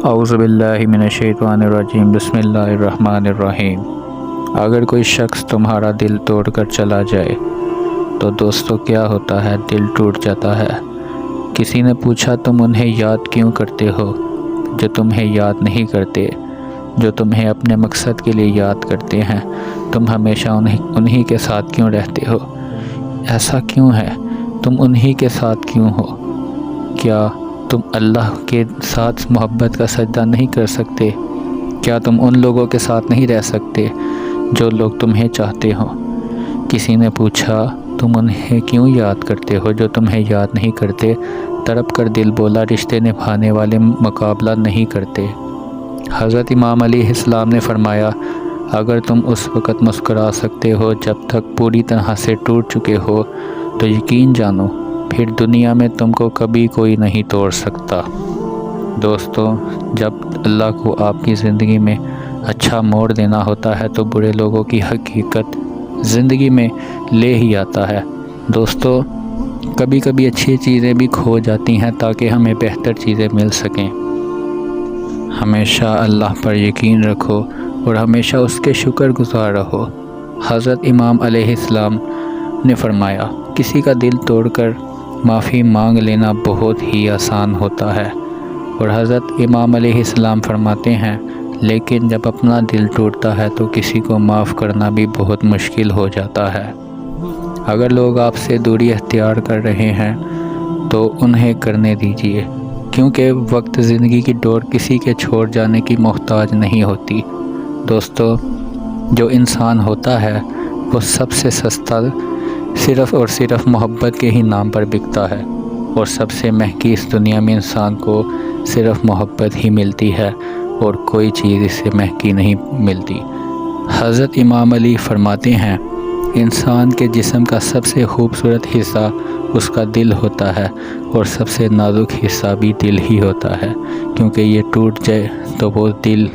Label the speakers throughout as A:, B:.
A: اعوذ باللہ من الشیطان الرجیم بسم اللہ الرحمن الرحیم۔ اگر کوئی شخص تمہارا دل توڑ کر چلا جائے تو دوستو کیا ہوتا ہے؟ دل ٹوٹ جاتا ہے۔ کسی نے پوچھا تم انہیں یاد کیوں کرتے ہو جو تمہیں یاد نہیں کرتے، جو تمہیں اپنے مقصد کے لیے یاد کرتے ہیں؟ تم ہمیشہ انہی کے ساتھ کیوں رہتے ہو؟ ایسا کیوں ہے؟ تم انہی کے ساتھ کیوں ہو؟ کیا تم اللہ کے ساتھ محبت کا سجدہ نہیں کر سکتے؟ کیا تم ان لوگوں کے ساتھ نہیں رہ سکتے جو لوگ تمہیں چاہتے ہوں؟ کسی نے پوچھا تم انہیں کیوں یاد کرتے ہو جو تمہیں یاد نہیں کرتے؟ تڑپ کر دل بولا رشتے نبھانے والے مقابلہ نہیں کرتے۔ حضرت امام علیہ السلام نے فرمایا اگر تم اس وقت مسکرا سکتے ہو جب تک پوری طرح سے ٹوٹ چکے ہو تو یقین جانو پھر دنیا میں تم کو کبھی کوئی نہیں توڑ سکتا۔ دوستو، جب اللہ کو آپ کی زندگی میں اچھا موڑ دینا ہوتا ہے تو برے لوگوں کی حقیقت زندگی میں لے ہی آتا ہے۔ دوستو، کبھی کبھی اچھی چیزیں بھی کھو جاتی ہیں تاکہ ہمیں بہتر چیزیں مل سکیں۔ ہمیشہ اللہ پر یقین رکھو اور ہمیشہ اس کے شکر گزار رہو۔ حضرت امام علیہ السلام نے فرمایا کسی کا دل توڑ کر معافی مانگ لینا بہت ہی آسان ہوتا ہے، اور حضرت امام علیہ السلام فرماتے ہیں لیکن جب اپنا دل ٹوٹتا ہے تو کسی کو معاف کرنا بھی بہت مشکل ہو جاتا ہے۔ اگر لوگ آپ سے دوری اختیار کر رہے ہیں تو انہیں کرنے دیجیے، کیونکہ وقت زندگی کی ڈور کسی کے چھوڑ جانے کی محتاج نہیں ہوتی۔ دوستو، جو انسان ہوتا ہے وہ سب سے سستا صرف اور صرف محبت کے ہی نام پر بکتا ہے، اور سب سے مہنگی اس دنیا میں انسان کو صرف محبت ہی ملتی ہے اور کوئی چیز اس سے مہنگی نہیں ملتی۔ حضرت امام علی فرماتے ہیں انسان کے جسم کا سب سے خوبصورت حصہ اس کا دل ہوتا ہے، اور سب سے نازک حصہ بھی دل ہی ہوتا ہے، کیونکہ یہ ٹوٹ جائے تو وہ دل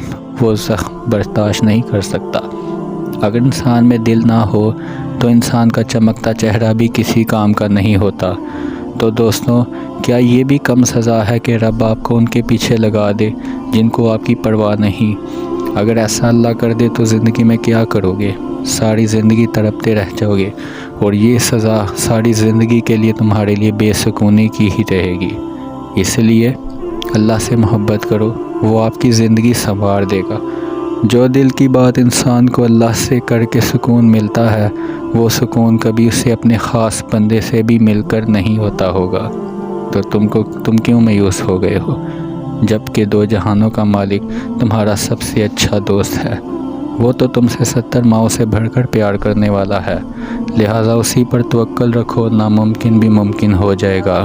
A: وہ زخم برداشت نہیں کر سکتا۔ اگر انسان میں دل نہ ہو تو انسان کا چمکتا چہرہ بھی کسی کام کا نہیں ہوتا۔ تو دوستوں، کیا یہ بھی کم سزا ہے کہ رب آپ کو ان کے پیچھے لگا دے جن کو آپ کی پرواہ نہیں؟ اگر ایسا اللہ کر دے تو زندگی میں کیا کرو گے؟ ساری زندگی تڑپتے رہ جاؤ گے، اور یہ سزا ساری زندگی کے لیے تمہارے لیے بے سکونی کی ہی رہے گی۔ اس لیے اللہ سے محبت کرو، وہ آپ کی زندگی سنوار دے گا۔ جو دل کی بات انسان کو اللہ سے کر کے سکون ملتا ہے وہ سکون کبھی اسے اپنے خاص بندے سے بھی مل کر نہیں ہوتا ہوگا۔ تو تم کیوں مایوس ہو گئے ہو جب کہ دو جہانوں کا مالک تمہارا سب سے اچھا دوست ہے؟ وہ تو تم سے 70 ماؤں سے بڑھ کر پیار کرنے والا ہے، لہٰذا اسی پر توکل رکھو، ناممکن بھی ممکن ہو جائے گا۔